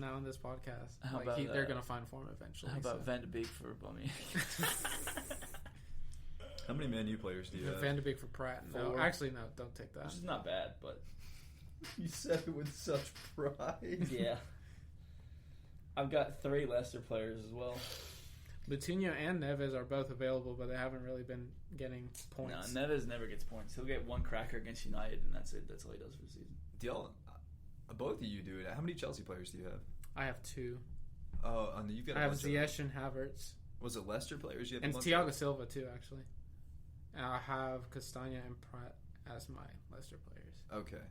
now in this podcast. How Like about they're gonna find form eventually. How about Van de Beek for Bummy? How many Man U players do you have? Van de Beek for Pratt? No, 4. actually, no. Don't take that. Which is not bad, but You said it with such pride. yeah. I've got 3 Leicester players as well. Coutinho and Neves are both available, but they haven't really been getting points. No, Neves never gets points. He'll get 1 cracker against United, and that's it. That's all he does for the season. Do y'all, both of you do it. How many Chelsea players do you have? I have 2. Oh, and you've got. I have Ziyech and Havertz. Was it Leicester players? You have And a bunch Thiago of? Silva, too, actually. And I have Castagna and Pratt as my Leicester players. Okay,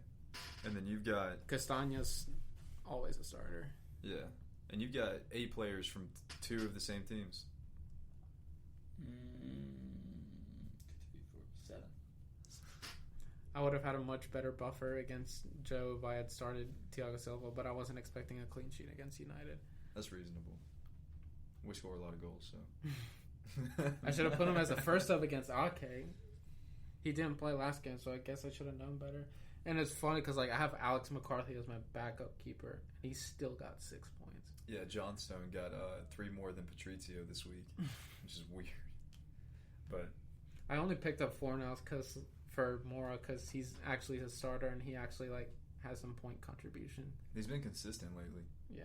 and then you've got Castagna's always a starter. yeah, and you've got 8 players from 2 of the same teams. 7. I would have had a much better buffer against Joe if I had started Thiago Silva, but I wasn't expecting a clean sheet against United. That's reasonable. We score a lot of goals, so. I should have put him as a first sub against Ake. He didn't play last game, so I guess I should have known better. And it's funny because like I have Alex McCarthy as my backup keeper, and he still got 6 points. Yeah, Johnstone got 3 more than Patrizio this week, which is weird. But I only picked up 4 now for Mora because he's actually a starter and he actually like has some point contribution. he's been consistent lately. Yeah.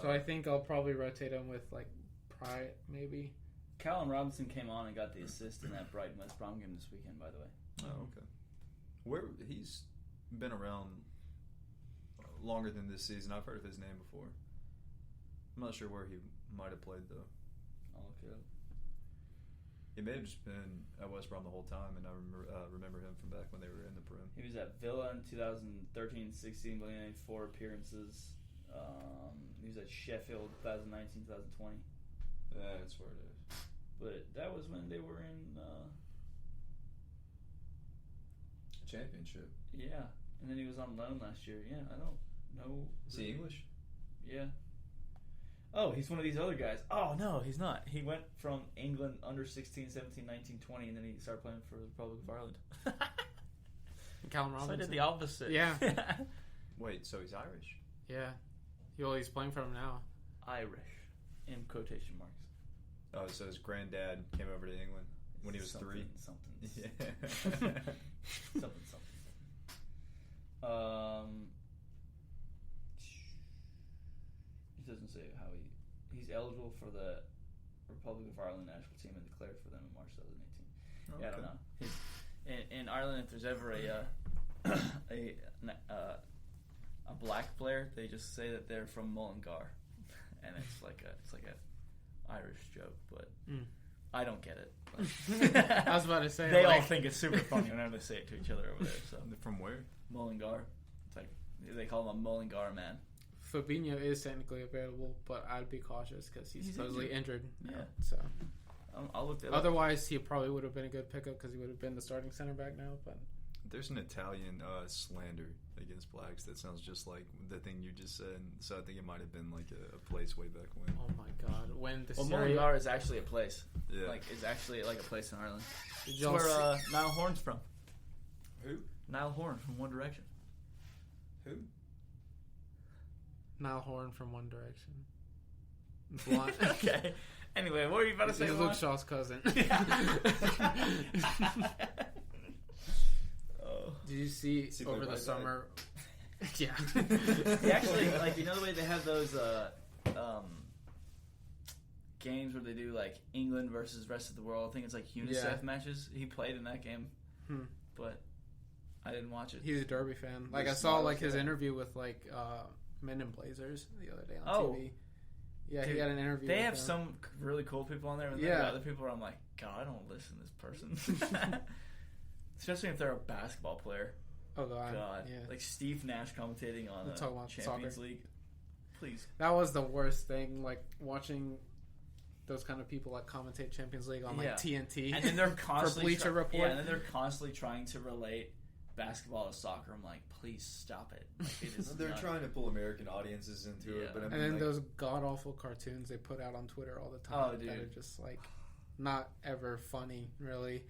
So I think I'll probably rotate him with like Pride maybe. Callum Robinson came on and got the assist in that Brighton West Brom game this weekend, by the way. Oh, okay. Where he's been around longer than this season. I've heard of his name before. I'm not sure where he might have played though. I'll look it up. He may have just been at West Brom the whole time, and I remember him from back when they were in the Prem. He was at Villa in 2013-16, but he only had 4 appearances. He was at Sheffield 2019-2020. That's where it is. But that was when they were in, Championship. yeah. And then he was on loan last year. Yeah, I don't know. Is he English? Yeah. Oh, he's one of these other guys. Oh, no, he's not. He went from England under 16, 17, 19, 20, and then he started playing for the Republic of Ireland. Callum So Robinson. I did the opposite. Yeah. Wait, so he's Irish? Yeah. He's playing for him now. Irish, in quotation marks. Oh, so his granddad came over to England when he was Something, 3? Something. Yeah. Something. It doesn't say how he's eligible for the Republic of Ireland national team and declared for them in March 2018. Yeah, I don't know. In Ireland, if there's ever a black player, they just say that they're from Mullingar, and it's like a Irish joke, but I don't get it. But I was about to say they all think it's super funny whenever they say it to each other over there. So From where? Mullingar, it's like they call him a Mullingar man. Fabinho is technically available, but I'd be cautious because he's supposedly injured. Yeah. So I'll look that up. otherwise, he probably would have been a good pickup because he would have been the starting center back now. But There's an Italian slander against blacks that sounds just like the thing you just said. So I think it might have been like a place way back when. oh my god, when the Mullingar is actually a place. Yeah. Like it's actually like a place in Ireland. Did It's y'all where Niall Horan's from. Who? Niall Horan from One Direction. Who? Niall Horan from One Direction. Blonde. Okay. Anyway, what were you about to say? He's Luke Shaw's cousin. Oh. Did you see See over Blue the Eyes summer? Yeah. He actually, like, you know the way they have those games where they do like England versus rest of the world. I think it's like UNICEF matches. He played in that game, but I didn't watch it. He's a Derby fan. Like I saw like his interview with like Men in Blazers the other day on TV. Yeah, Dude, he had an interview. They with have them. some really cool people on there, and then Yeah. the other people where I'm like, God, I don't listen to this person. Especially if they're a basketball player. Oh god. Yeah. Like Steve Nash commentating on We'll talk about Champions soccer. League. Please. That was the worst thing. Like watching those kind of people like commentate Champions League on like TNT, and then they're constantly Bleacher Report. Yeah, and then they're constantly trying to relate basketball to soccer. I'm like, please stop it. Like, it is They're trying to pull American audiences into it, but I mean, and then like, those god awful cartoons they put out on Twitter all the time that are just like not ever funny, really.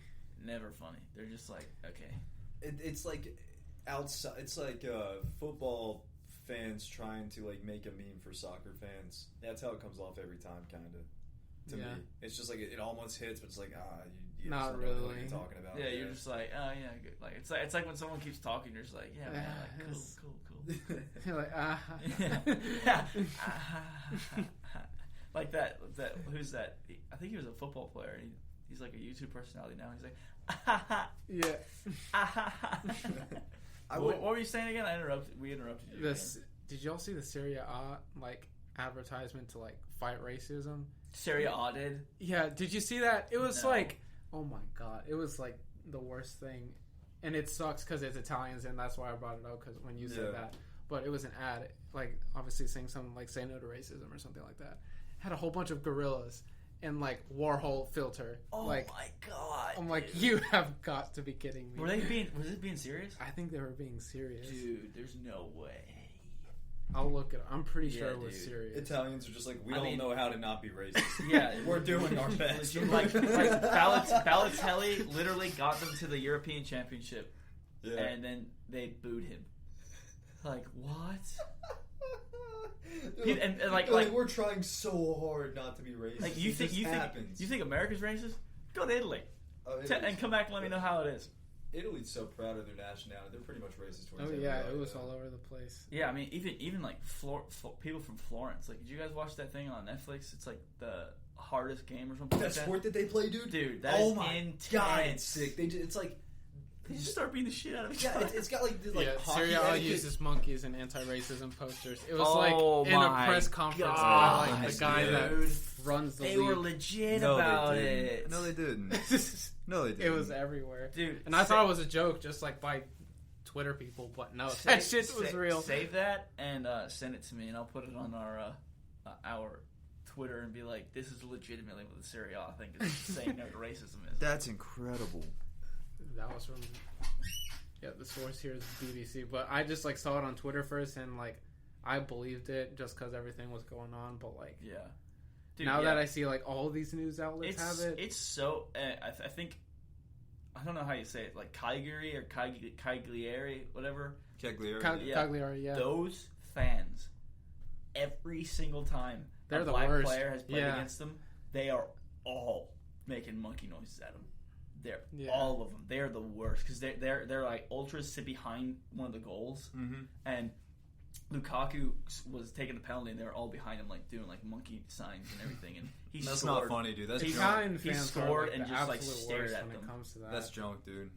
Never funny. They're just like, okay. it's like outside. It's like football fans trying to like make a meme for soccer fans. That's how it comes off every time, kind of. To me, it's just like it almost hits, but it's like you not just really don't know what you're talking about. Yeah, you're just like, oh yeah, good. Like it's like when someone keeps talking, you're just like, yeah, man, like, cool. You're like, Like that. Who's that? I think he was a football player. He's like a YouTube personality now. He's like, What were you saying again? We interrupted you. Did y'all see the Serie A like advertisement to like fight racism? Serie A did? Yeah. Did you see that? It was like, oh my god, it was like the worst thing, and it sucks because it's Italians, and that's why I brought it up because when you said that. But it was an ad, like obviously saying something like "Say no to racism" or something like that. Had a whole bunch of gorillas and like Warhol filter. Oh like, my god! I'm like, you have got to be kidding me. Was it being serious? I think they were being serious. Dude, there's no way. I'll look it up. I'm pretty sure it was serious. Italians are just like, we don't know how to not be racist. Yeah, we're doing our best. like Balotelli literally got them to the European Championship, and then they booed him. Like what? And like we're trying so hard not to be racist. Like you think America's racist? Go to Italy and come back and let me know how it is. Italy's so proud of their nationality; they're pretty much racist towards. It was all over the place. Yeah, I mean, even like people from Florence. Like, did you guys watch that thing on Netflix? It's like the hardest game or something. That sport that they play, dude. Dude, that is intense. God, it's sick. It's like. They just start beating the shit out of each other. It's got like this, Serie A uses monkeys and anti-racism posters. It was in a press conference by like the guy that runs the league. They were legit about it. No, they didn't. No, they didn't. It was everywhere, dude. And I thought it was a joke, just like by Twitter people, but no, that shit was real. Save that and send it to me, and I'll put it on our Twitter and be like, "This is legitimately what the Serie A thing is saying no to racism is." That's incredible. That was from the source here is BBC, but I just like saw it on Twitter first, and like I believed it just because everything was going on. But like, dude, now that I see like all these news outlets have it, it's so. I think I don't know how you say it, like Cagliari or Cagliari, whatever. Cagliari, yeah. Those fans, every single time a black worst player has played against them, they are all making monkey noises at them. All of them. They're the worst because they're like ultras sit behind one of the goals, and Lukaku was taking the penalty, and they were all behind him, like doing like monkey signs and everything. And that's scored. Not funny, dude. That's junk. He scored and just like stared at them. That's junk, dude.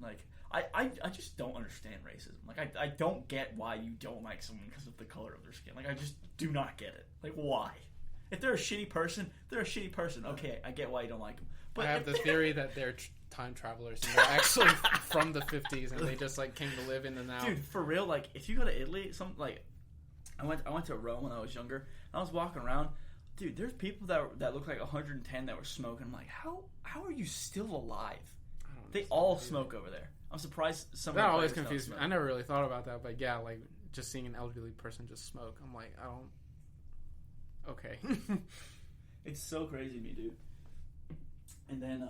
Like I just don't understand racism. Like I don't get why you don't like someone because of the color of their skin. Like I just do not get it. Like why? If they're a shitty person, they're a shitty person. Okay, I get why you don't like them. But I have the theory that they're time travelers and they're actually from the 50s and they just like came to live in the now. Dude, for real, like if you go to Italy, I went to Rome when I was younger, and I was walking around. Dude, there's people that look like 110 that were smoking. I'm like, how are you still alive? They all smoke over there. I'm surprised some. That always confused me. I never really thought about that, but yeah, like just seeing an elderly person just smoke, I'm like, I don't. Okay. It's so crazy to me, dude. And then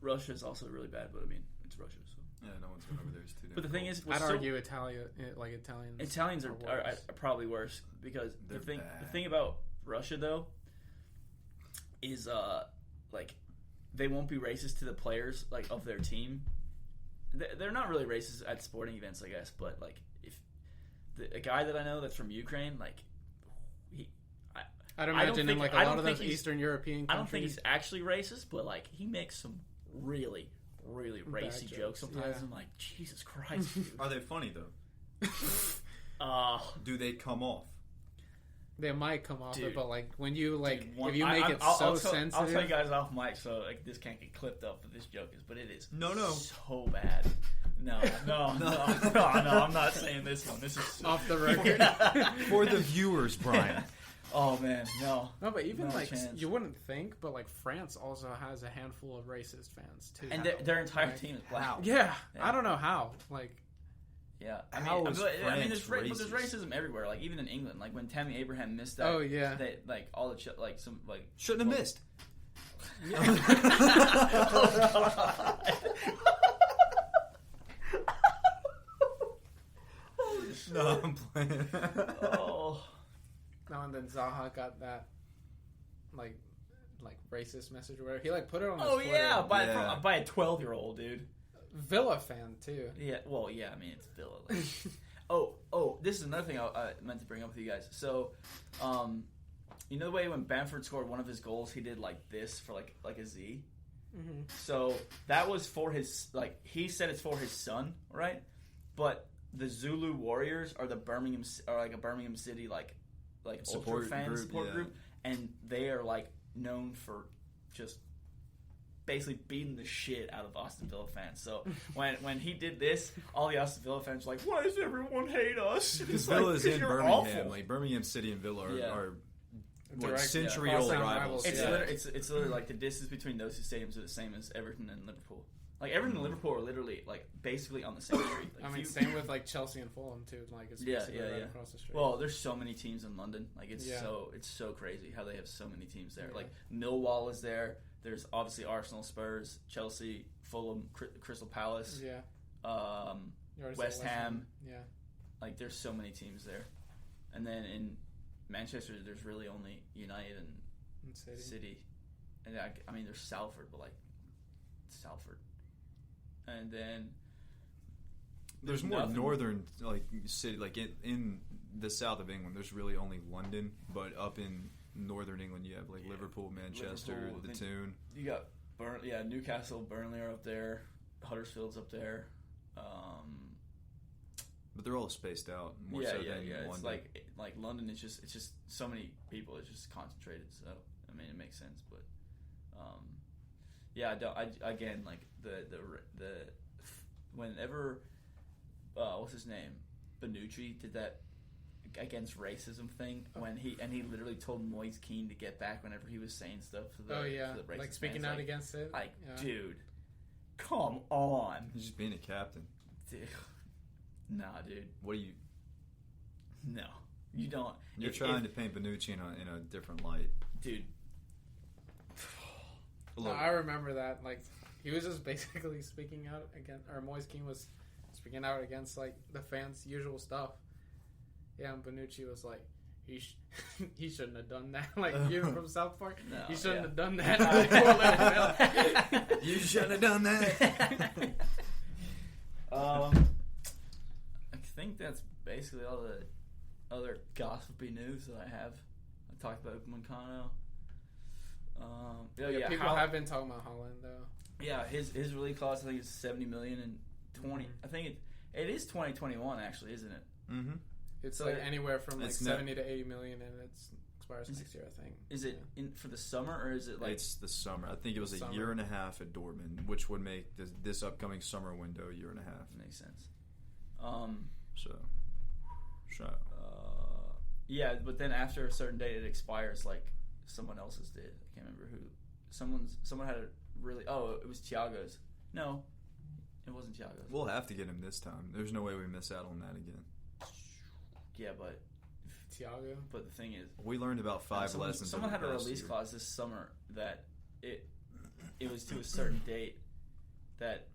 Russia is also really bad, but I mean, it's Russia, so. Yeah, no one's going over there. It's too But the thing is, I'd argue Italians. Italians are probably worse because the thing about Russia though is like they won't be racist to the players like of their team. They're not really racist at sporting events, I guess, but like if a guy that I know that's from Ukraine, like I'd imagine in like a lot of those Eastern European countries. I don't think he's actually racist, but like he makes some really, really racy jokes sometimes. I'm like, Jesus Christ, dude. Are they funny though? Do they come off? They might come off it, but like when you like if you make it so sensitive. I'll tell you guys off mic, so like this can't get clipped up. But this joke is, but it is so bad. No, I'm not saying this one. This is off the record for the viewers, Brian. Oh man, no, but even like chance. You wouldn't think, but like France also has a handful of racist fans too, and their entire team is black. Yeah, I don't know how. Like, yeah, I mean, there's racism everywhere. Like even in England, like when Tammy Abraham missed that. Oh yeah, they, like all the like some like shouldn't have missed. Yeah. No, I'm playing. Oh. No, and then Zaha got that, like racist message where he like put it on his Twitter. Yeah, by a 12-year-old dude. Villa fan too. Yeah, well, yeah, I mean it's Villa. Like. This is another thing I meant to bring up with you guys. So, you know the way when Bamford scored one of his goals, he did like this for like a Z. Mm-hmm. So that was for his he said it's for his son, right? But the Zulu Warriors are a Birmingham City like support ultra fan group, support group, and they are like known for just basically beating the shit out of Aston Villa fans. So when he did this, all the Aston Villa fans were like, "Why does everyone hate us?" Because Villa's in Birmingham. Awful. Like Birmingham City and Villa are century-old rivals. It's literally like the distance between those two stadiums are the same as Everton and Liverpool. Like Everton and Liverpool are literally like basically on the same street. Like, same with like Chelsea and Fulham too. Like it's basically right across the street. Well, there's so many teams in London. Like it's so crazy how they have so many teams there. Yeah. Like Millwall is there. There's obviously Arsenal, Spurs, Chelsea, Fulham, Crystal Palace. Yeah. West Ham. Yeah. Like there's so many teams there, and then in Manchester, there's really only United and City. And I mean, there's Salford, but like Salford. And then there's more northern like city, like in the south of England. There's really only London, but up in northern England, you have like Liverpool, Manchester, the Toon. You got Newcastle, Burnley are up there. Huddersfield's up there. But they're all spaced out more so than London. It's like London. It's just so many people. It's just concentrated. So I mean, it makes sense. But again, like the whenever what's his name, Bonucci did that against racism thing when he literally told Moise Keane to get back whenever he was saying stuff for the racist like speaking fans. out against it. Dude, come on. He's just being a captain. Dude. Nah, dude. What do you? No, you don't. You're trying to paint Bonucci in a different light, dude. No, I remember that. Like he was just basically speaking out against, or Moise Keane was speaking out against like the fans' usual stuff. Yeah, and Bonucci was like, he shouldn't have done that. Like you from South Park, he shouldn't have done that. You shouldn't have done that. I think that's basically all the other gossipy news that I have. I talked about Moncano. People have been talking about Haaland though. Yeah, his release clause I think is $70 million and 20. I think it is 2021 actually, isn't it? Mm-hmm. It's so like anywhere from like 70 to 80 million, and it expires next year. I think. Is it in for the summer or is it like? It's the summer. I think it was a year and a half at Dortmund, which would make this upcoming summer window a year and a half. Makes sense. Yeah, but then after a certain date, it expires. Like someone else's did. I can't remember who. Someone had a really. Oh, it was Thiago's. No, it wasn't Thiago's. We'll have to get him this time. There's no way we miss out on that again. Yeah, but Thiago. But the thing is, we learned about five lessons. Someone had a release clause this summer that it was to a certain date that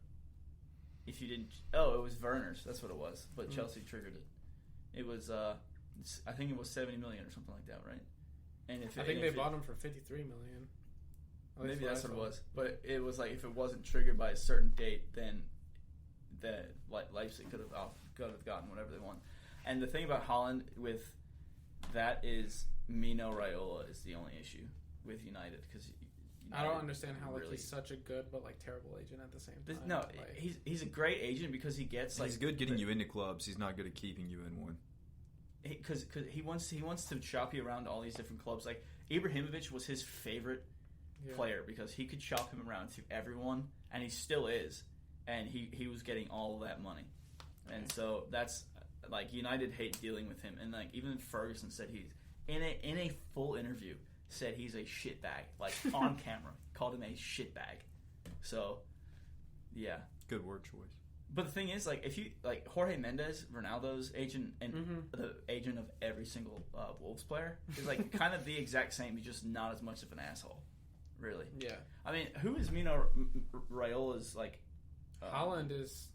if you didn't. Oh, it was Werner's. That's what it was. But Chelsea triggered it. It was. I think it was 70 million or something like that, right? And I think they bought him for 53 million. Maybe that's what it was. But it was like if it wasn't triggered by a certain date, then Leipzig could have gotten whatever they want. And the thing about Haaland with that is Mino Raiola is the only issue with United because I don't understand how he's such a good but like terrible agent at the same time. No, he's a great agent because he gets like he's good getting you into clubs. He's not good at keeping you in one. Because he wants to shop you around to all these different clubs. Like Ibrahimovic was his favorite player because he could shop him around to everyone, and he still is. And he was getting all of that money, and so that's like United hate dealing with him. And like even Ferguson said he's in a full interview said he's a shitbag, like on camera called him a shitbag. So yeah, good word choice. But the thing is, like, if you like Jorge Mendes, Ronaldo's agent, and the agent of every single Wolves player is like kind of the exact same. He's just not as much of an asshole, really. Yeah. I mean, who is Mino Raiola's like? Haaland is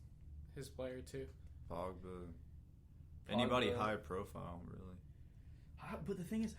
his player too. Pogba. Anybody Pogba. high profile, really? But the thing is,